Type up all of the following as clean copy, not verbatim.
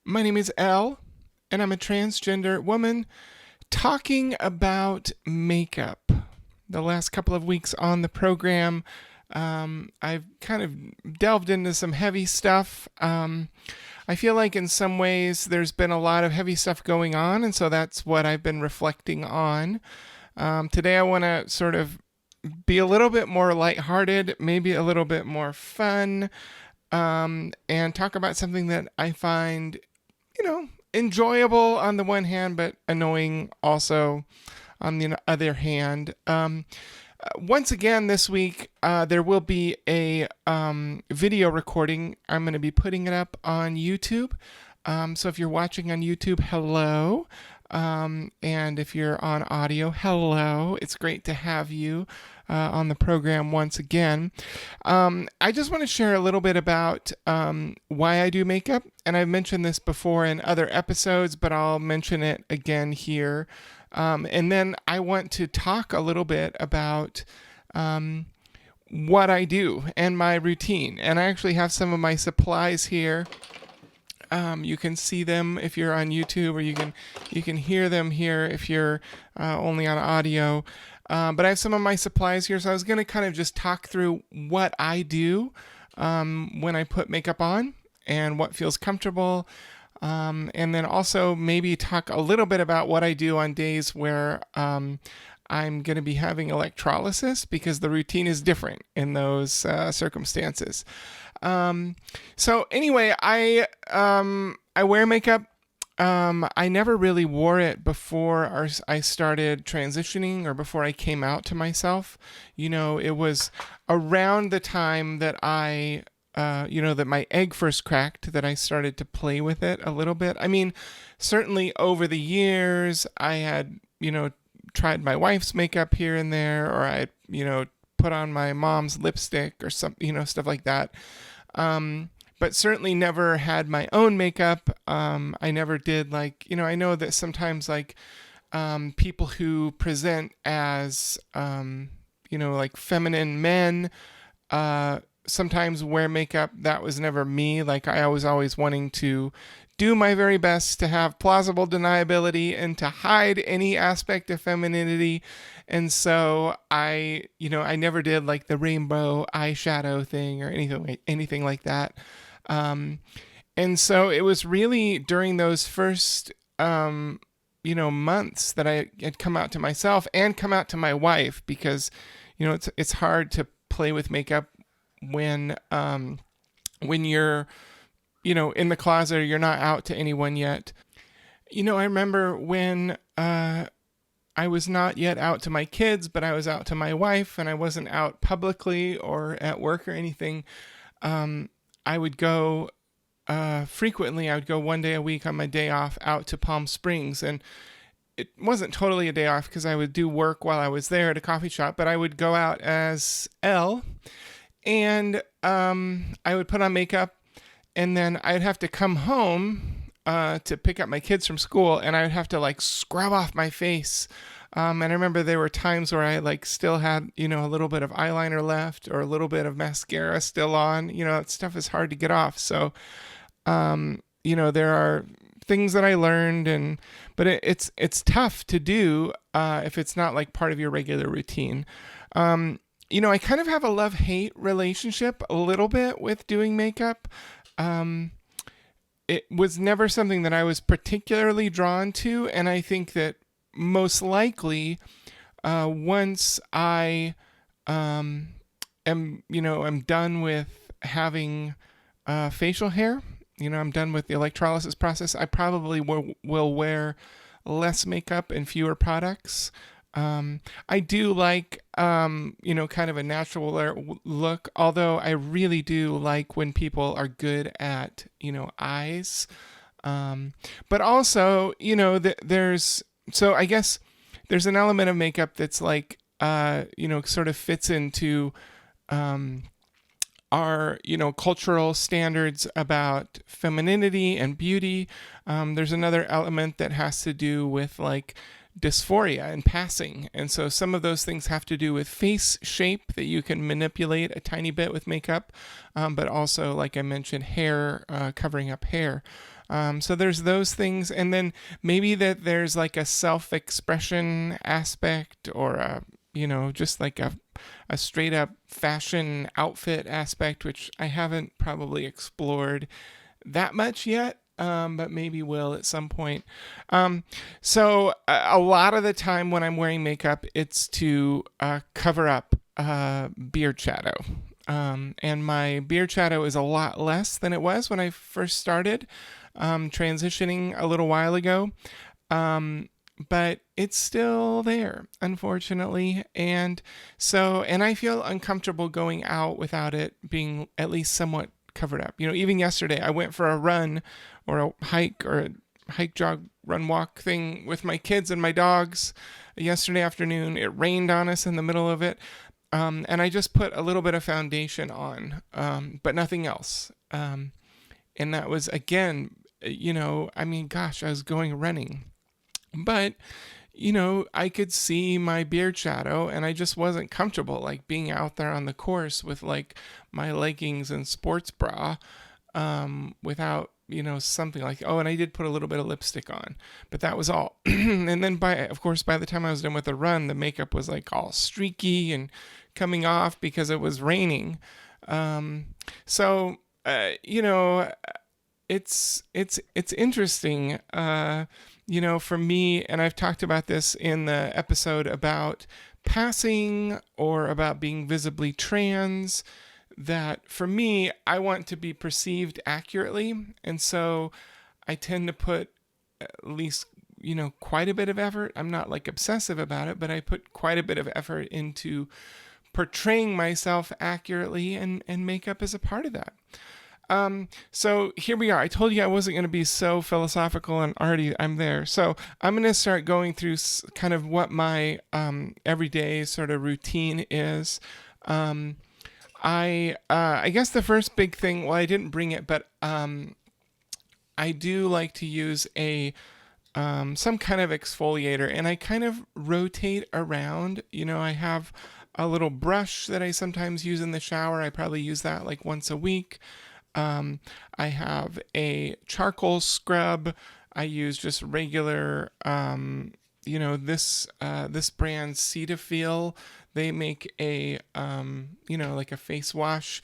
My name is Elle, and I'm a transgender woman talking about makeup. The last couple of weeks on the program, I've kind of delved into some heavy stuff. I feel like in some ways there's been a lot of heavy stuff going on, and so that's what I've been reflecting on. Today I want to sort of be a little bit more lighthearted, maybe a little bit more fun, and talk about something that I find, enjoyable on the one hand, but annoying also on the other hand. Once again, this week, there will be a video recording. I'm going to be putting it up on YouTube. So if you're watching on YouTube, hello. And if you're on audio, hello. It's great to have you on the program once again. I just want to share a little bit about why I do makeup. And I've mentioned this before in other episodes, but I'll mention it again here. And then I want to talk a little bit about what I do and my routine. And I actually have some of my supplies here. You can see them if you're on YouTube, or you can hear them here if you're only on audio. But I have some of my supplies here, so I was going to kind of just talk through what I do when I put makeup on and what feels comfortable. And then also maybe talk a little bit about what I do on days where I'm going to be having electrolysis, because the routine is different in those circumstances. So anyway, I wear makeup. I never really wore it before I started transitioning, or before I came out to myself. It was around the time that that my egg first cracked, that I started to play with it a little bit. I mean, certainly over the years, I had, tried my wife's makeup here and there, or I, put on my mom's lipstick or some, stuff like that. But certainly never had my own makeup. I never did I know that sometimes people who present as, feminine men, sometimes wear makeup. That was never me. I was always wanting to do my very best to have plausible deniability and to hide any aspect of femininity. And so I never did the rainbow eyeshadow thing or anything like that. And so it was really during those first, months that I had come out to myself and come out to my wife, because, it's hard to play with makeup when you're, in the closet, or you're not out to anyone yet. I remember when I was not yet out to my kids, but I was out to my wife, and I wasn't out publicly or at work or anything. I would go frequently. I would go one day a week on my day off out to Palm Springs, and it wasn't totally a day off because I would do work while I was there at a coffee shop, but I would go out as Elle, and I would put on makeup, and then I'd have to come home to pick up my kids from school, and I would have to scrub off my face. And I remember there were times where I still had, a little bit of eyeliner left, or a little bit of mascara still on. That stuff is hard to get off. So, there are things that I learned, but it's tough to do if it's not part of your regular routine. I kind of have a love-hate relationship a little bit with doing makeup. It was never something that I was particularly drawn to, and I think that most likely, once I am done with having facial hair, I'm done with the electrolysis process, I probably will wear less makeup and fewer products. I do kind of a natural look, although I really do like when people are good at, eyes. But also, so I guess there's an element of makeup that's sort of fits into our, cultural standards about femininity and beauty. There's another element that has to do with dysphoria and passing. And so some of those things have to do with face shape that you can manipulate a tiny bit with makeup, but also, like I mentioned, hair, covering up hair. So there's those things, and then maybe that there's like a self-expression aspect, or just like a straight up fashion outfit aspect, which I haven't probably explored that much yet. But maybe will at some point. So a lot of the time when I'm wearing makeup, it's to cover up beard shadow. And my beard shadow is a lot less than it was when I first started transitioning a little while ago. But it's still there, unfortunately. And I feel uncomfortable going out without it being at least somewhat covered up. Even yesterday, I went for a run or a hike, jog, run, walk thing with my kids and my dogs yesterday afternoon. It rained on us in the middle of it. And I just put a little bit of foundation on, but nothing else. And that was, again, gosh, I was going running. But, I could see my beard shadow, and I just wasn't comfortable, like, being out there on the course with, like, my leggings and sports bra without, something like, oh, and I did put a little bit of lipstick on, but that was all. And then, by the time I was done with the run, the makeup was, like, all streaky and coming off because it was raining. It's interesting, for me, and I've talked about this in the episode about passing or about being visibly trans, that for me, I want to be perceived accurately. And so I tend to put at least, quite a bit of effort. I'm not like obsessive about it, but I put quite a bit of effort into portraying myself accurately, and makeup is a part of that. So here we are. I told you I wasn't going to be so philosophical, and already I'm there. So I'm going to start going through kind of what my everyday sort of routine is. I guess the first big thing, well, I didn't bring it, but I do like to use some kind of exfoliator, and I kind of rotate around. I have a little brush that I sometimes use in the shower. I probably use that like once a week. I have a charcoal scrub. I use just regular, this brand Cetaphil. They make a, like a face wash.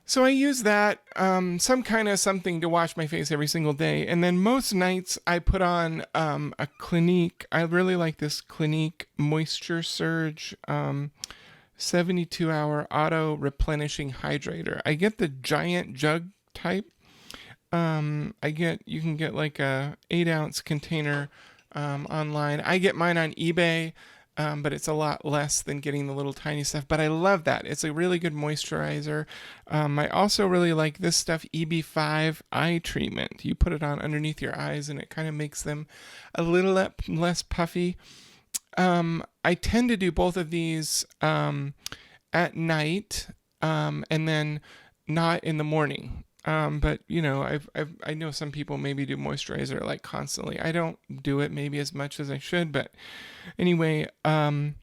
So I use that, some kind of something to wash my face every single day. And then most nights I put on a Clinique. I really like this Clinique Moisture Surge 72-hour auto replenishing hydrator. I get the giant jug type. You can get like a 8-ounce container online. I get mine on eBay. But it's a lot less than getting the little tiny stuff. But I love that. It's a really good moisturizer. I also really like this stuff, EB5 eye treatment. You put it on underneath your eyes, and it kind of makes them a little less puffy. I tend to do both of these at night, and then not in the morning. But I know some people maybe do moisturizer like constantly. I don't do it maybe as much as I should, but anyway, one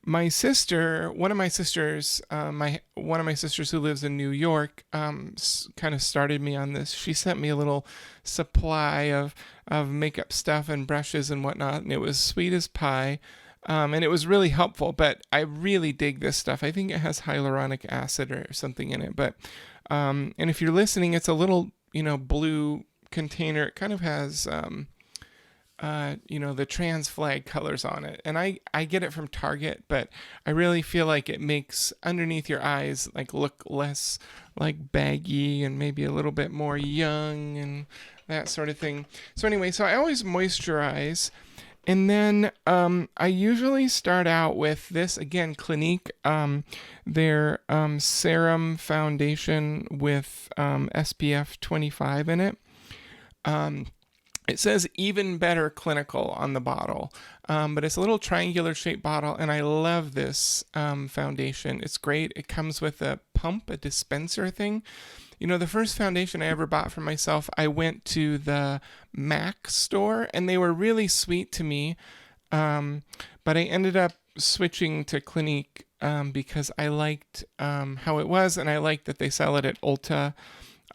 of my sisters who lives in New York, kind of started me on this. She sent me a little supply of makeup stuff and brushes and whatnot, and it was sweet as pie. And it was really helpful, but I really dig this stuff. I think it has hyaluronic acid or something in it, but and if you're listening, it's a little, blue container. It kind of has, the trans flag colors on it. And I get it from Target, but I really feel like it makes underneath your eyes like look less like baggy and maybe a little bit more young and that sort of thing. So anyway, so I always moisturize. And then I usually start out with this, again, Clinique, their serum foundation with SPF 25 in it. It says even better clinical on the bottle, but it's a little triangular shaped bottle, and I love this foundation. It's great. It comes with a pump, a dispenser thing. The first foundation I ever bought for myself, I went to the MAC store, and they were really sweet to me, but I ended up switching to Clinique because I liked how it was, and I liked that they sell it at Ulta.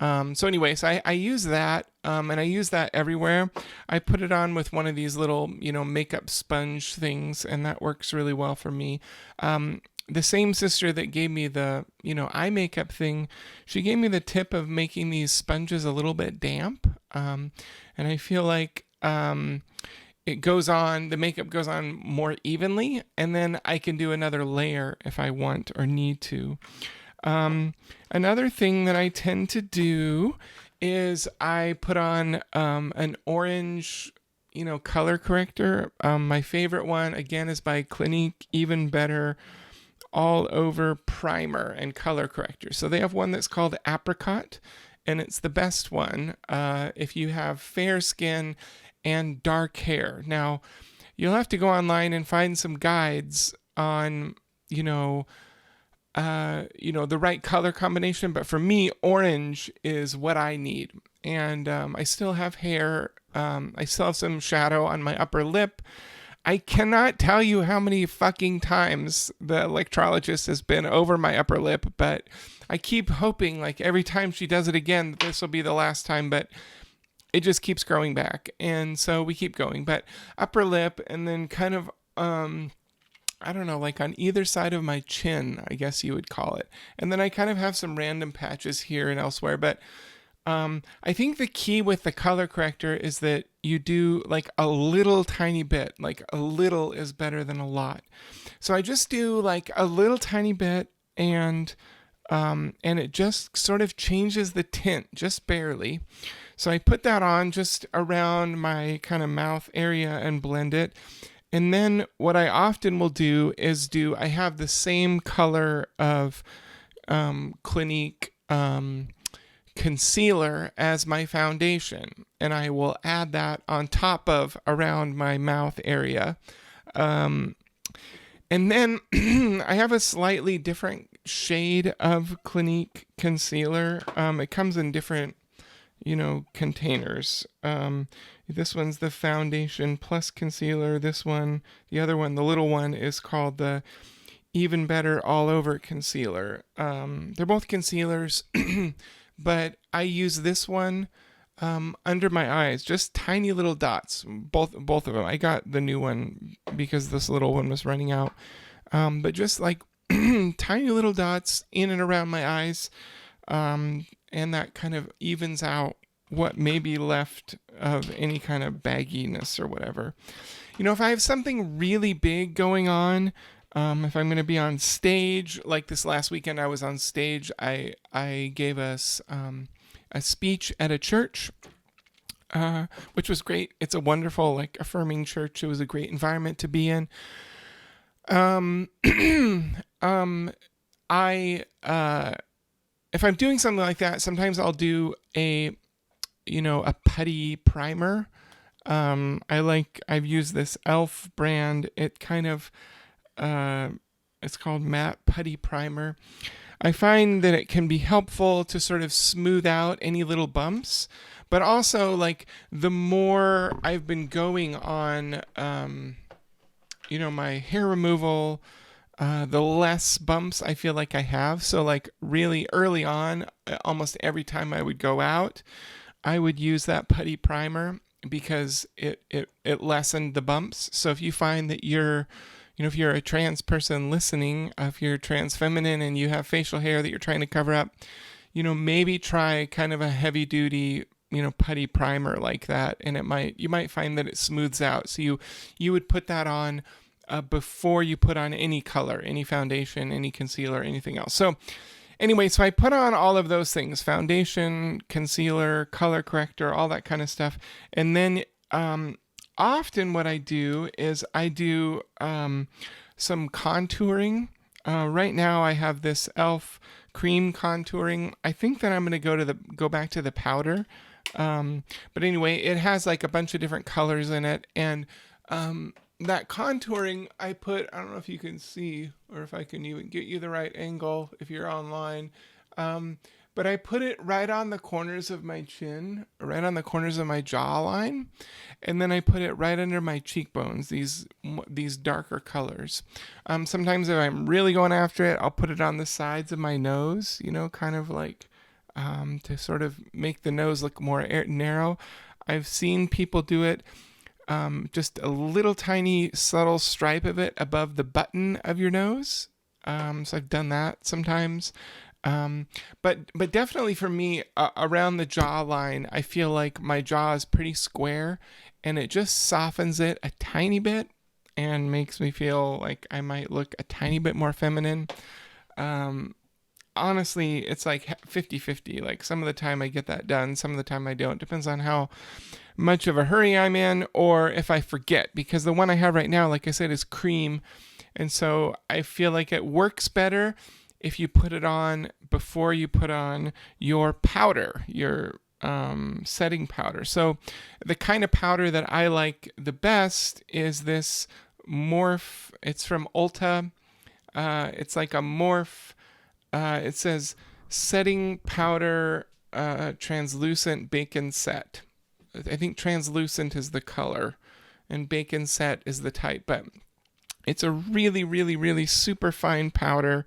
So anyways, I use that, and I use that everywhere. I put it on with one of these little, makeup sponge things, and that works really well for me. The same sister that gave me the, eye makeup thing, she gave me the tip of making these sponges a little bit damp. And I feel like the makeup goes on more evenly, and then I can do another layer if I want or need to. Another thing that I tend to do is I put on an orange, color corrector. My favorite one, again, is by Clinique, Even Better All Over Primer and Color Corrector. So they have one that's called Apricot, and it's the best one if you have fair skin and dark hair. Now, you'll have to go online and find some guides on, the right color combination. But for me, orange is what I need. And I still have hair. I still have some shadow on my upper lip. I cannot tell you how many fucking times the electrologist has been over my upper lip, but I keep hoping, like, every time she does it again, that this will be the last time, but it just keeps growing back. And so we keep going. But upper lip, and then kind of, I don't know, like on either side of my chin, I guess you would call it. And then I kind of have some random patches here and elsewhere, but I think the key with the color corrector is that you do like a little tiny bit. Like a little is better than a lot. So I just do like a little tiny bit, and it just sort of changes the tint just barely. So I put that on just around my kind of mouth area and blend it. And then what I often will do is I have the same color of Clinique concealer as my foundation, and I will add that on top of around my mouth area. And then I have a slightly different shade of Clinique concealer. It comes in different, containers. This one's the foundation plus concealer. This one, the other one, the little one, is called the Even Better All Over Concealer. They're both concealers. But I use this one under my eyes, just tiny little dots, both of them. I got the new one because this little one was running out. But just like tiny little dots in and around my eyes, and that kind of evens out what may be left of any kind of bagginess or whatever. If I have something really big going on, if I'm going to be on stage, like this last weekend I was on stage, I gave us a speech at a church, which was great. It's a wonderful, like, affirming church. It was a great environment to be in. If I'm doing something like that, sometimes I'll do a putty primer. I've used this Elle brand. It kind of, it's called Matte Putty Primer. I find that it can be helpful to sort of smooth out any little bumps, but also, like, the more I've been going on, my hair removal, the less bumps I feel like I have. So, like, really early on, almost every time I would go out, I would use that putty primer because it lessened the bumps. So if you find that if you're a trans person listening, if you're trans feminine and you have facial hair that you're trying to cover up, maybe try kind of a heavy duty, putty primer like that. And you might find that it smooths out. So you would put that on before you put on any color, any foundation, any concealer, anything else. So anyway, so I put on all of those things: foundation, concealer, color corrector, all that kind of stuff. And then often what I do is I do some contouring. Right now I have this e.l.f. cream contouring. I think that I'm going to go back to the powder. But anyway, it has like a bunch of different colors in it. And that contouring I don't know if you can see or if I can even get you the right angle if you're online. But I put it right on the corners of my chin, right on the corners of my jawline, and then I put it right under my cheekbones, these darker colors. Sometimes if I'm really going after it, I'll put it on the sides of my nose, kind of like to sort of make the nose look more narrow. I've seen people do it just a little tiny subtle stripe of it above the button of your nose. So I've done that sometimes. But definitely for me, around the jawline, I feel like my jaw is pretty square, and it just softens it a tiny bit and makes me feel like I might look a tiny bit more feminine. Honestly, it's like 50-50. Like some of the time I get that done, some of the time I don't. Depends on how much of a hurry I'm in or if I forget, because the one I have right now, like I said, is cream. And so I feel like it works better if you put it on before you put on your powder, your setting powder. So the kind of powder that I like the best is this Morph. It's from Ulta. It's like a Morph. It says setting powder translucent bacon set. I think translucent is the color and bacon set is the type, but it's a really, really, really super fine powder,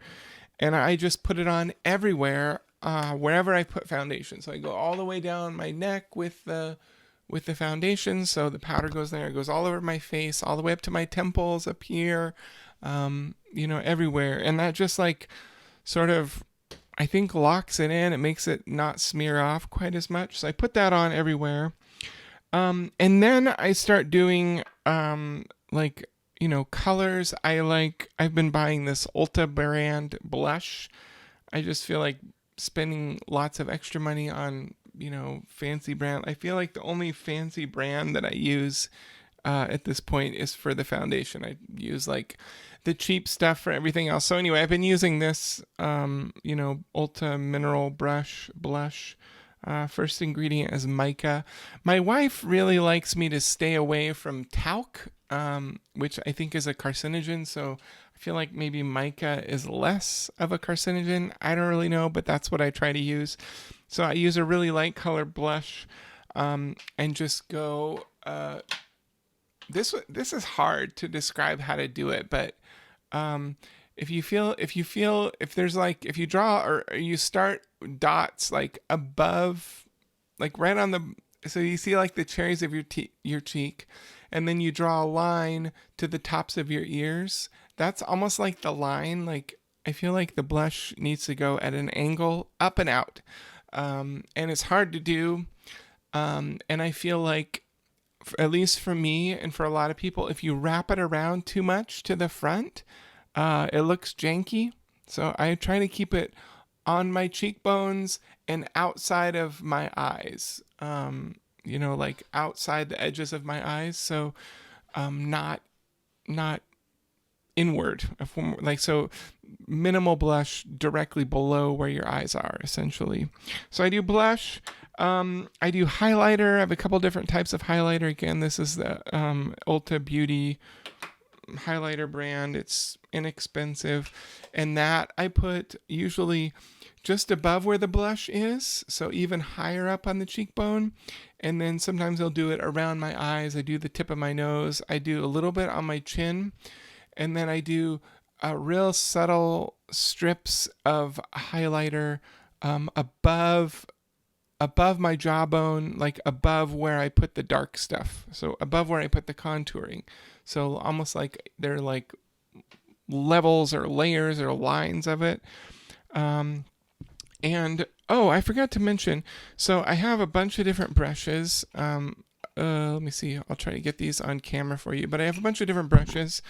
and I just put it on everywhere, wherever I put foundation. So I go all the way down my neck with the foundation, so the powder goes there. It goes all over my face, all the way up to my temples, up here, everywhere, and that just like sort of, I think, locks it in. It makes it not smear off quite as much. So I put that on everywhere. And then I start doing, colors. I've been buying this Ulta brand blush. I just feel like spending lots of extra money on, fancy brand. I feel like the only fancy brand that I use at this point is for the foundation. I use like the cheap stuff for everything else. So anyway, I've been using this, Ulta mineral blush. First ingredient is mica. My wife really likes me to stay away from talc, which I think is a carcinogen. So I feel like maybe mica is less of a carcinogen. I don't really know, but that's what I try to use. So I use a really light color blush, and just go. This is hard to describe how to do it, but if you draw or you start dots like above, like right on the, so you see like the cherries of your cheek, and then you draw a line to the tops of your ears. That's almost like the line. Like I feel like the blush needs to go at an angle up and out, and it's hard to do. And I feel like, at least for me and for a lot of people, if you wrap it around too much to the front, it looks janky. So I try to keep it on my cheekbones and outside of my eyes, like outside the edges of my eyes. So not inward, like, so minimal blush directly below where your eyes are, essentially. So I do blush. I do highlighter. I have a couple different types of highlighter. Again, this is the Ulta Beauty highlighter brand. It's inexpensive, and that I put usually just above where the blush is, so even higher up on the cheekbone. And then sometimes I'll do it around my eyes. I do the tip of my nose. I do a little bit on my chin, and then I do real subtle strips of highlighter above my jawbone, like above where I put the dark stuff. So above where I put the contouring. So almost like they're like levels or layers or lines of it. And I forgot to mention, so I have a bunch of different brushes. Let me see. I'll try to get these on camera for you. But I have a bunch of different brushes.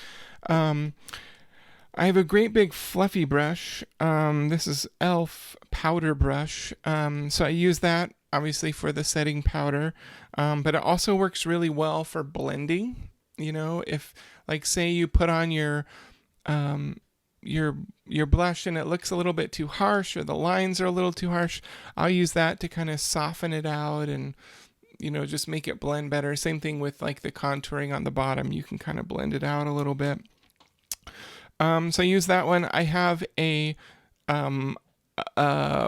I have a great big fluffy brush. This is Elle powder brush. So I use that obviously for the setting powder. But it also works really well for blending. If, like, say you put on your blush and it looks a little bit too harsh, or the lines are a little too harsh, I'll use that to kind of soften it out and, just make it blend better. Same thing with like the contouring on the bottom. You can kind of blend it out a little bit. So I use that one. I have a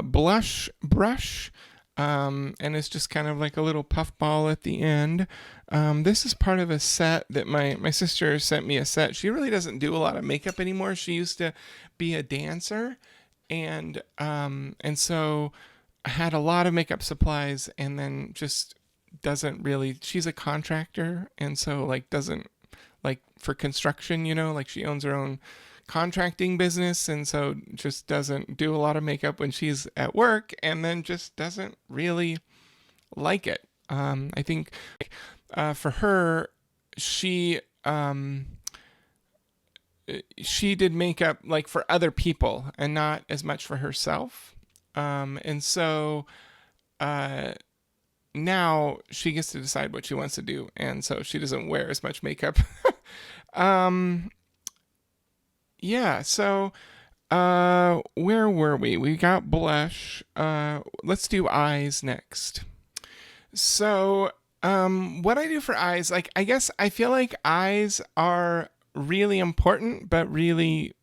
blush brush, and it's just kind of like a little puff ball at the end. This is part of a set that my sister sent me a set. She really doesn't do a lot of makeup anymore. She used to be a dancer, and so had a lot of makeup supplies and then just doesn't really, she's a contractor, and so like doesn't, like for construction, like she owns her own contracting business, and so just doesn't do a lot of makeup when she's at work, and then just doesn't really like it. I think for her, she she did makeup like for other people and not as much for herself. And so uh, now she gets to decide what she wants to do, and so she doesn't wear as much makeup. um, yeah. So where were we? We got blush. Let's do eyes next. So what I do for eyes, like I guess I feel like eyes are really important, but really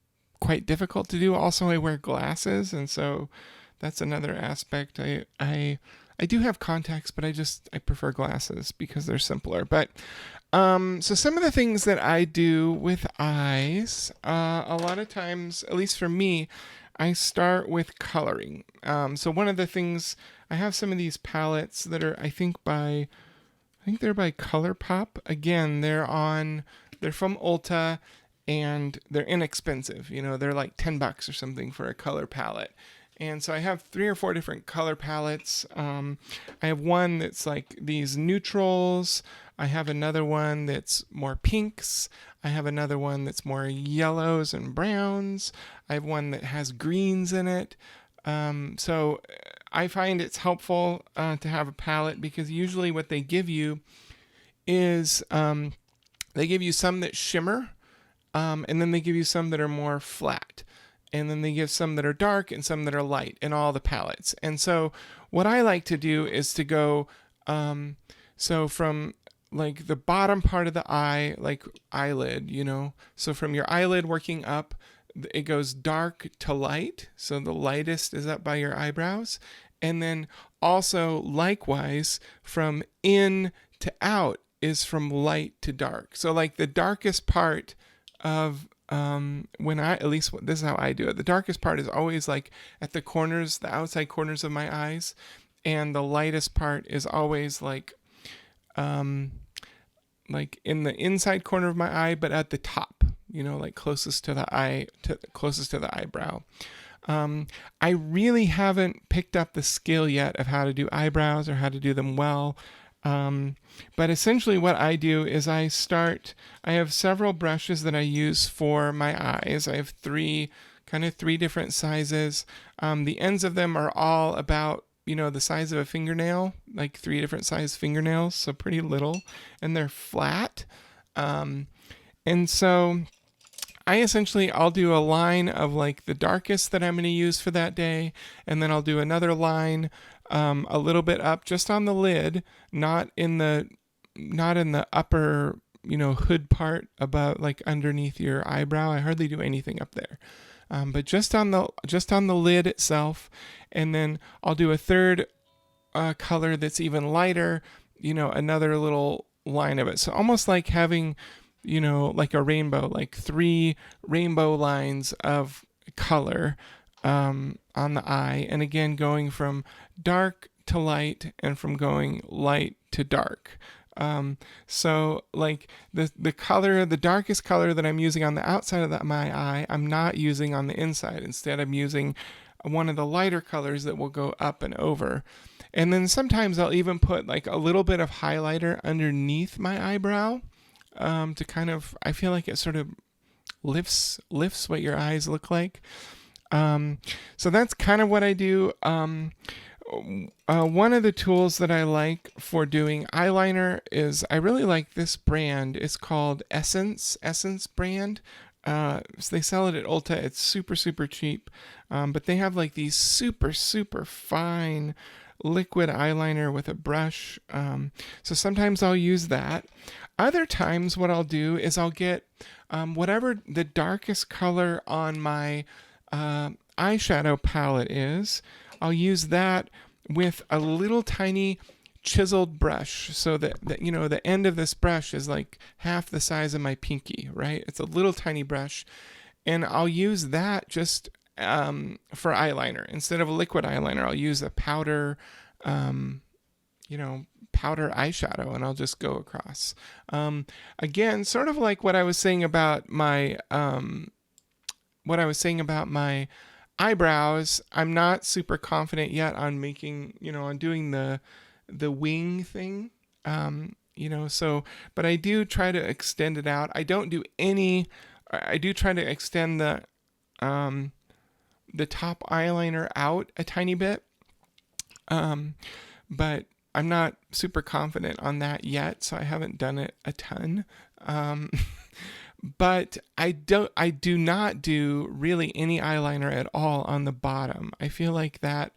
quite difficult to do. Also, I wear glasses, and so that's another aspect. I do have contacts, but I prefer glasses because they're simpler. But so some of the things that I do with eyes, a lot of times, at least for me, I start with coloring. So one of the things, I have some of these palettes that are, I think they're by ColourPop. Again, they're from Ulta, and they're inexpensive. They're like $10 or something for a color palette. And so I have 3 or 4 different color palettes. I have one that's like these neutrals. I have another one that's more pinks. I have another one that's more yellows and browns. I have one that has greens in it. So I find it's helpful to have a palette, because usually what they give you is they give you some that shimmer, and then they give you some that are more flat. And then they give some that are dark and some that are light in all the palettes. And so what I like to do is to go, so from like the bottom part of the eye, like eyelid, so from your eyelid working up, it goes dark to light. So the lightest is up by your eyebrows. And then also likewise from in to out is from light to dark. So like the darkest part of when I, at least this is how I do it, the darkest part is always like at the corners, the outside corners of my eyes, and the lightest part is always like in the inside corner of my eye, but at the top, like closest to the eye, closest to the eyebrow. I really haven't picked up the skill yet of how to do eyebrows or how to do them well. But essentially what I do is I have several brushes that I use for my eyes. I have three different sizes. The ends of them are all about, the size of a fingernail, like 3 different size fingernails, so pretty little, and they're flat. And so I'll do a line of like the darkest that I'm going to use for that day, and then I'll do another line a little bit up just on the lid, not in the upper, hood part above, like underneath your eyebrow. I hardly do anything up there. But just on the lid itself, and then I'll do a third color that's even lighter, another little line of it. So almost like having, like a rainbow, like 3 rainbow lines of color on the eye, and again going from dark to light and from going light to dark. So like the color, the darkest color that I'm using on the outside of my eye, I'm not using on the inside. Instead, I'm using one of the lighter colors that will go up and over. And then sometimes I'll even put like a little bit of highlighter underneath my eyebrow, to kind of, I feel like it sort of lifts what your eyes look like. So that's kind of what I do. One of the tools that I like for doing eyeliner is, I really like this brand. It's called Essence brand. So they sell it at Ulta. It's super, super cheap. But they have like these super, super fine liquid eyeliner with a brush. So sometimes I'll use that. Other times what I'll do is I'll get whatever the darkest color on my eyeshadow palette is, I'll use that with a little tiny chiseled brush, so that the end of this brush is like half the size of my pinky, right? It's a little tiny brush, and I'll use that just for eyeliner. Instead of a liquid eyeliner, I'll use a powder, powder eyeshadow, and I'll just go across. Again, sort of like what I was saying about my eyebrows. I'm not super confident yet on on doing the wing thing. But I do try to extend it out. I do try to extend the top eyeliner out a tiny bit. But I'm not super confident on that yet, so I haven't done it a ton. But I do not do really any eyeliner at all on the bottom. I feel like that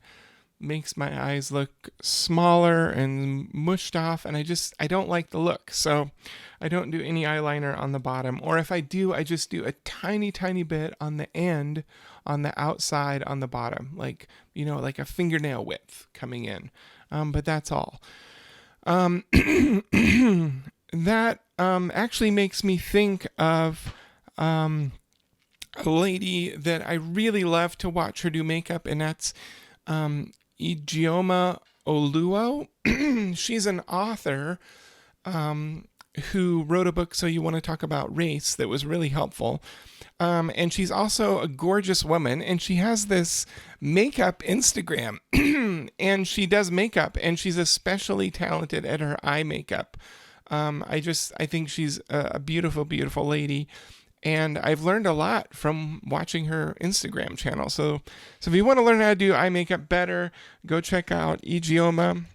makes my eyes look smaller and mushed off, and I don't like the look. So I don't do any eyeliner on the bottom, or if I do, I just do a tiny bit on the end, on the outside, on the bottom, like a fingernail width coming in. But that's all. That actually makes me think of a lady that I really love to watch her do makeup, and that's Ijeoma Oluo. She's an author who wrote a book, So You Want to Talk About Race, that was really helpful. And she's also a gorgeous woman, and she has this makeup Instagram, and she does makeup, and she's especially talented at her eye makeup. I think she's a beautiful, beautiful lady, and I've learned a lot from watching her Instagram channel. So if you want to learn how to do eye makeup better, go check out Ijeoma.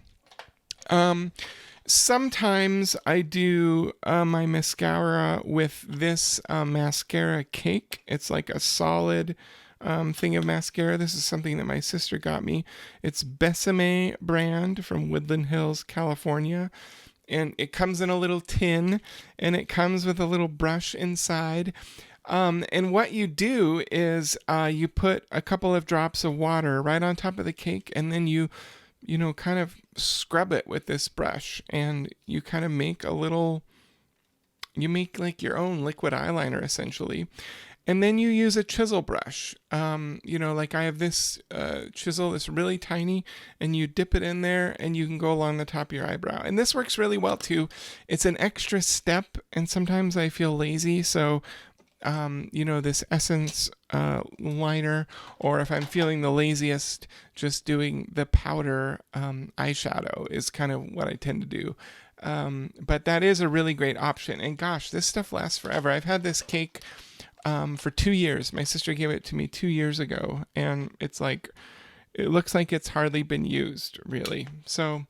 Sometimes I do my mascara with this mascara cake. It's like a solid thing of mascara. This is something that my sister got me. It's Besame brand from Woodland Hills, California. And it comes in a little tin, and it comes with a little brush inside. And what you do is you put a couple of drops of water right on top of the cake, and then you kind of scrub it with this brush, and you kind of make like your own liquid eyeliner essentially. And then you use a chisel brush. Like I have this chisel that's really tiny, and you dip it in there, and you can go along the top of your eyebrow. And this works really well too. It's an extra step, and sometimes I feel lazy, so this Essence liner, or if I'm feeling the laziest, just doing the powder eyeshadow is kind of what I tend to do. But that is a really great option. And gosh, this stuff lasts forever. I've had this cake for 2 years. My sister gave it to me 2 years ago, and it looks like it's hardly been used, really. So,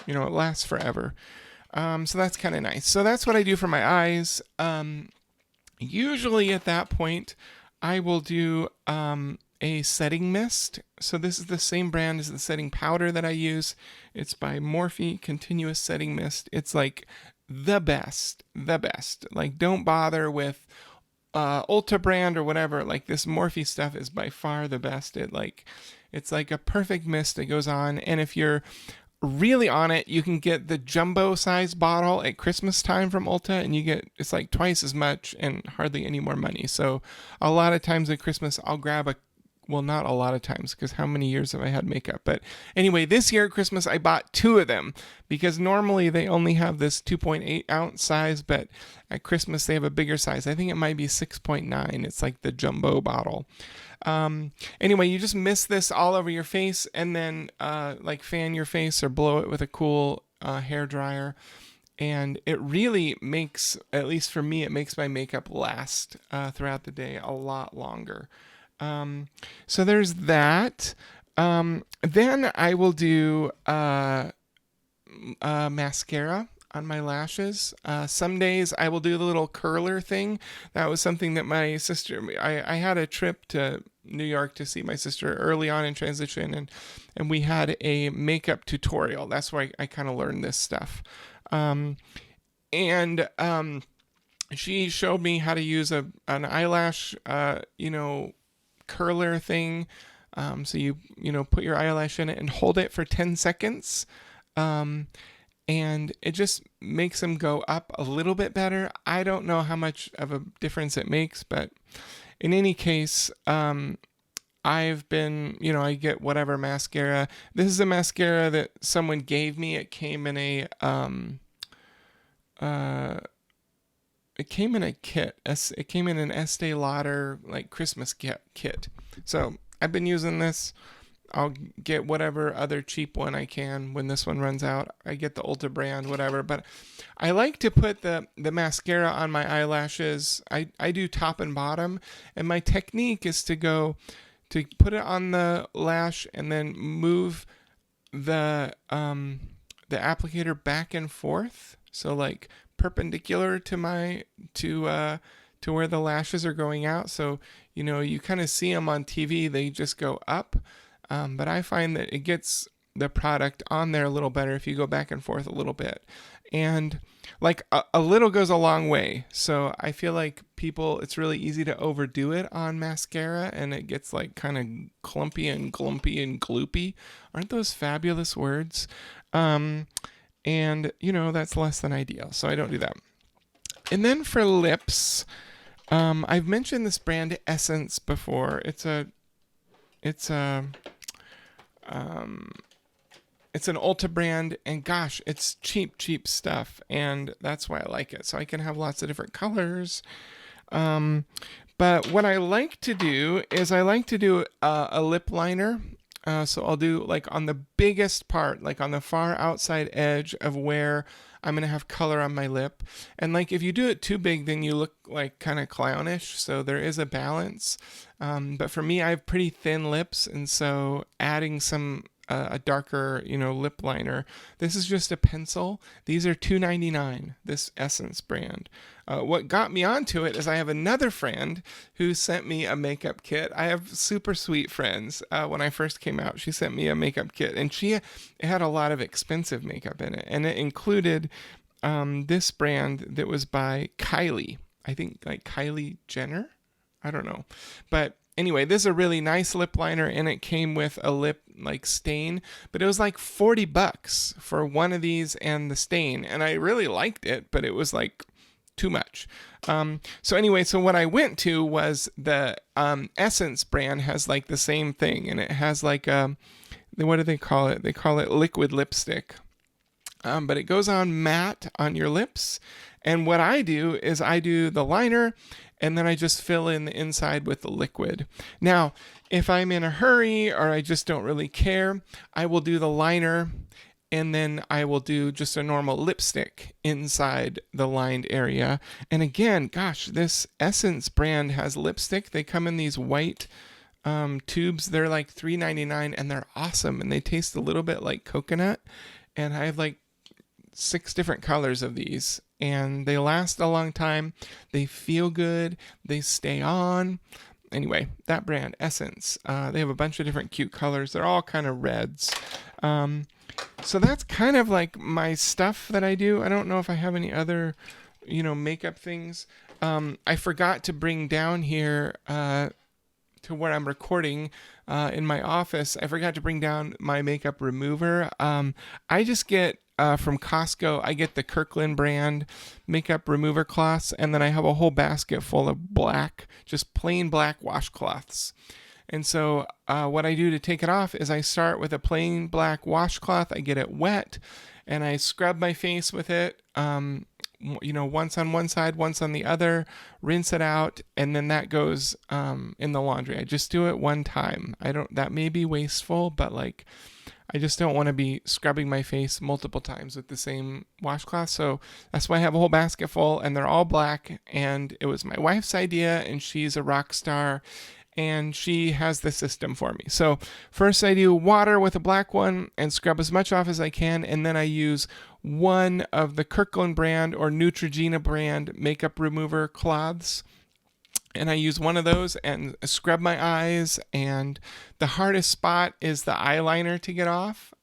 it lasts forever. So that's kind of nice. So that's what I do for my eyes. Usually at that point, I will do a setting mist. So this is the same brand as the setting powder that I use. It's by Morphe Continuous Setting Mist. It's like the best. Like, don't bother with Ulta brand or whatever. Like, this Morphe stuff is by far the best. It's like a perfect mist that goes on. And if you're really on it, you can get the jumbo size bottle at Christmas time from Ulta, and it's like twice as much and hardly any more money. So a lot of times at Christmas, I'll grab not a lot of times, because how many years have I had makeup? But anyway, this year at Christmas, I bought 2 of them, because normally they only have this 2.8 ounce size, but at Christmas they have a bigger size. I think it might be 6.9. It's like the jumbo bottle. Anyway, you just mist this all over your face, and then fan your face or blow it with a cool hair dryer. And it really makes, at least for me, it makes my makeup last throughout the day a lot longer. So there's that. Then I will do mascara on my lashes. Some days I will do the little curler thing. That was something that my sister, I had a trip to New York to see my sister early on in transition, and we had a makeup tutorial. That's where I kind of learned this stuff. She showed me how to use an eyelash, curler thing. So you put your eyelash in it and hold it for 10 seconds. And it just makes them go up a little bit better. I don't know how much of a difference it makes, but in any case, I've been, I get whatever mascara. This is a mascara that someone gave me. Uh, it came in a kit. It came in an Estee Lauder like Christmas kit. So I've been using this. I'll get whatever other cheap one I can when this one runs out. I get the Ulta brand, whatever. But I like to put the mascara on my eyelashes. I do top and bottom. And my technique is to put it on the lash and then move the applicator back and forth. So like perpendicular to where the lashes are going out. So, you kind of see them on TV. They just go up. But I find that it gets the product on there a little better if you go back and forth a little bit. And like a little goes a long way. So I feel like it's really easy to overdo it on mascara and it gets like kind of clumpy and glumpy and gloopy. Aren't those fabulous words? And that's less than ideal. So I don't do that. And then for lips, I've mentioned this brand Essence before. It's an Ulta brand, and gosh, it's cheap stuff, and that's why I like it. So I can have lots of different colors. But what I like to do is a lip liner. So I'll do like on the biggest part, like on the far outside edge of where I'm going to have color on my lip. And like if you do it too big, then you look like kind of clownish. So there is a balance. But for me, I have pretty thin lips. And so adding a darker, lip liner. This is just a pencil. These are $2.99, this Essence brand. What got me onto it is I have another friend who sent me a makeup kit. I have super sweet friends. When I first came out, she sent me a makeup kit, and it had a lot of expensive makeup in it. And it included this brand that was by Kylie. I think like Kylie Jenner? I don't know. But anyway, this is a really nice lip liner, and it came with a lip like stain, but it was like $40 for one of these and the stain, and I really liked it, but it was like too much. So what I went to was the Essence brand has like the same thing, and it has like what do they call it? They call it liquid lipstick. But it goes on matte on your lips. And what I do is I do the liner and then I just fill in the inside with the liquid. Now, if I'm in a hurry or I just don't really care, I will do the liner and then I will do just a normal lipstick inside the lined area. And again, gosh, this Essence brand has lipstick. They come in these white tubes. They're like $3.99 and they're awesome. And they taste a little bit like coconut. And I have like 6 different colors of these, and they last a long time. They feel good. They stay on. Anyway, that brand, Essence, they have a bunch of different cute colors. They're all kind of reds. So that's kind of like my stuff that I do. I don't know if I have any other, makeup things. I forgot to bring down here to where I'm recording in my office. I forgot to bring down my makeup remover. I just get from Costco, I get the Kirkland brand makeup remover cloths, and then I have a whole basket full of just plain black washcloths. And so what I do to take it off is I start with a plain black washcloth. I get it wet, and I scrub my face with it, once on one side, once on the other, rinse it out, and then that goes in the laundry. I just do it one time. That may be wasteful, but like, I just don't want to be scrubbing my face multiple times with the same washcloth. So that's why I have a whole basket full, and they're all black. And it was my wife's idea, and she's a rock star, and she has the system for me. So first I do water with a black one and scrub as much off as I can, and then I use one of the Kirkland brand or Neutrogena brand makeup remover cloths. And I use one of those and scrub my eyes, and the hardest spot is the eyeliner to get off.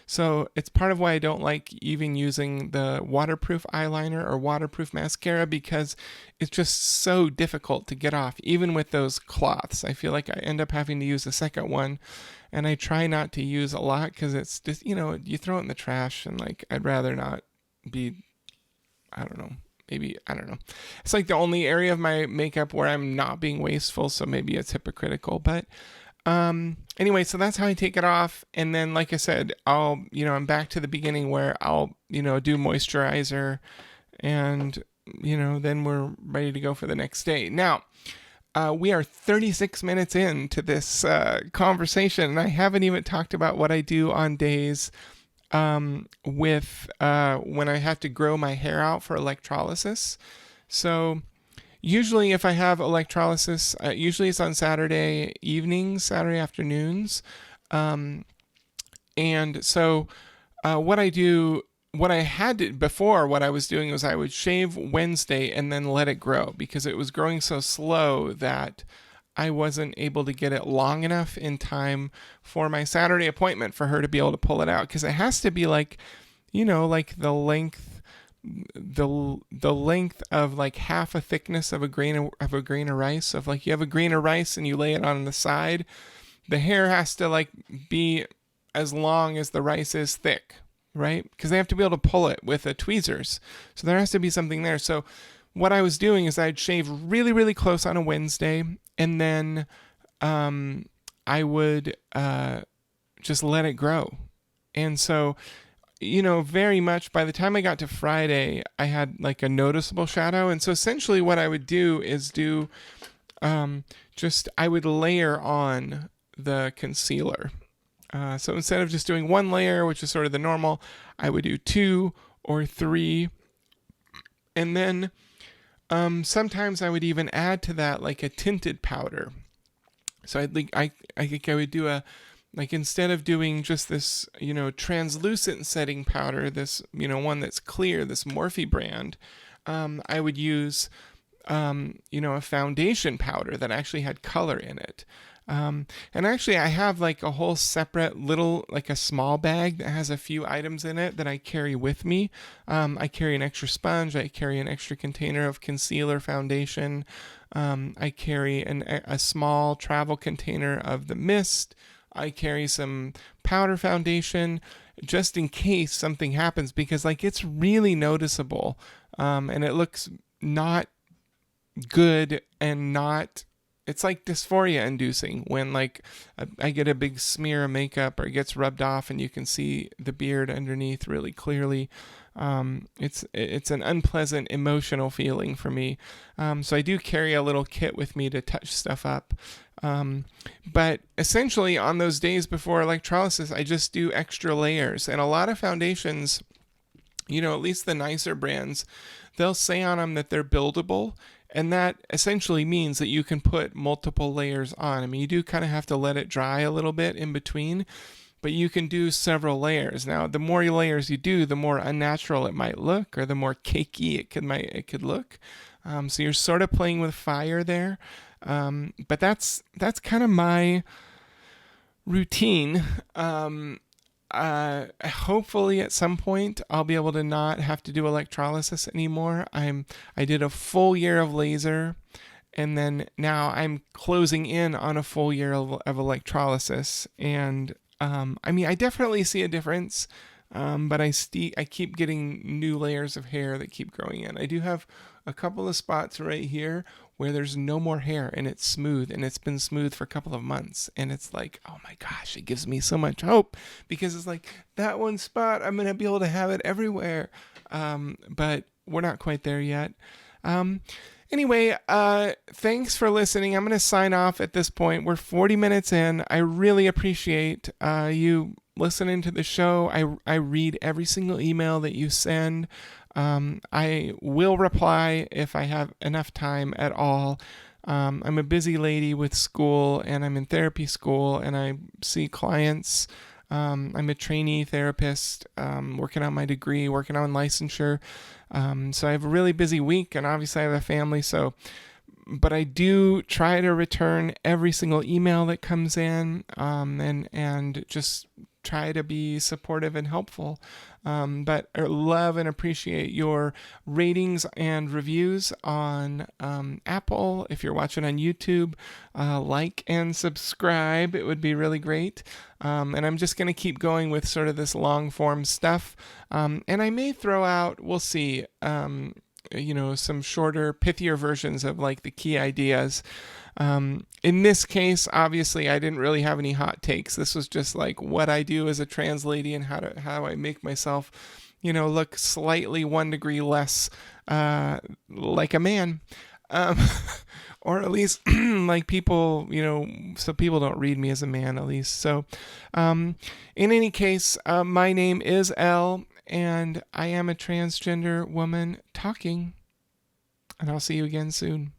So it's part of why I don't like even using the waterproof eyeliner or waterproof mascara, because it's just so difficult to get off, even with those cloths. I feel like I end up having to use a second one, and I try not to use a lot because it's just, you throw it in the trash, and like, I'd rather not be, I don't know. It's like the only area of my makeup where I'm not being wasteful, so maybe it's hypocritical. But Anyway, so that's how I take it off. And then, like I said, I'm back to the beginning where I'll, do moisturizer and, then we're ready to go for the next day. Now, we are 36 minutes into this conversation, and I haven't even talked about what I do on days with when I have to grow my hair out for electrolysis. So usually, if I have electrolysis, usually it's on Saturday evenings, Saturday afternoons. And so, what I do, what I had to, before, what I was doing was I would shave Wednesday and then let it grow because it was growing so slow that I wasn't able to get it long enough in time for my Saturday appointment for her to be able to pull it out. Because it has to be like, like the length of like half a thickness of a grain of rice. So if like you have a grain of rice and you lay it on the side, the hair has to like be as long as the rice is thick, right? Because they have to be able to pull it with the tweezers. So there has to be something there. So what I was doing is I'd shave really, really close on a Wednesday, and then I would just let it grow. And so, very much by the time I got to Friday, I had like a noticeable shadow. And so essentially what I would do is I would layer on the concealer. So instead of just doing one layer, which is sort of the normal, I would do 2 or 3. And then sometimes I would even add to that like a tinted powder. So I think I would do instead of doing just this, translucent setting powder, this, one that's clear, this Morphe brand, I would use, a foundation powder that actually had color in it. And actually I have like a whole separate little, like a small bag that has a few items in it that I carry with me. I carry an extra sponge. I carry an extra container of concealer foundation. I carry a small travel container of the mist. I carry some powder foundation just in case something happens, because like it's really noticeable. And it looks not good and not, it's like dysphoria inducing when like I get a big smear of makeup or it gets rubbed off and you can see the beard underneath really clearly. It's an unpleasant emotional feeling for me. So I do carry a little kit with me to touch stuff up. But essentially on those days before electrolysis, I just do extra layers. And a lot of foundations, at least the nicer brands, they'll say on them that they're buildable. And that essentially means that you can put multiple layers on. I mean, you do kind of have to let it dry a little bit in between, but you can do several layers. Now, the more layers you do, the more unnatural it might look, or the more cakey it could look. So you're sort of playing with fire there. But that's kind of my routine. Hopefully at some point I'll be able to not have to do electrolysis anymore. I did a full year of laser, and then now I'm closing in on a full year of electrolysis. And I definitely see a difference. But I keep getting new layers of hair that keep growing in. I do have a couple of spots right here where there's no more hair and it's smooth, and it's been smooth for a couple of months, and it's like, oh my gosh, it gives me so much hope, because it's like that one spot, I'm gonna be able to have it everywhere. But we're not quite there yet. Anyway, thanks for listening. I'm gonna sign off at this point. We're 40 minutes in. I really appreciate you listening to the show. I read every single email that you send. I will reply if I have enough time at all. I'm a busy lady with school, and I'm in therapy school, and I see clients. I'm a trainee therapist, working on my degree, working on licensure. So I have a really busy week, and obviously I have a family. But I do try to return every single email that comes in, and just try to be supportive and helpful. But I love and appreciate your ratings and reviews on Apple. If you're watching on YouTube, like and subscribe. It would be really great. And I'm just going to keep going with sort of this long form stuff. And I may throw out, we'll see, some shorter, pithier versions of like the key ideas. In this case, obviously, I didn't really have any hot takes. This was just like what I do as a trans lady and how I make myself, look slightly 1 degree less like a man. Um, or at least like people, so people don't read me as a man, at least. So, in any case, my name is Elle, and I am a transgender woman talking, and I'll see you again soon.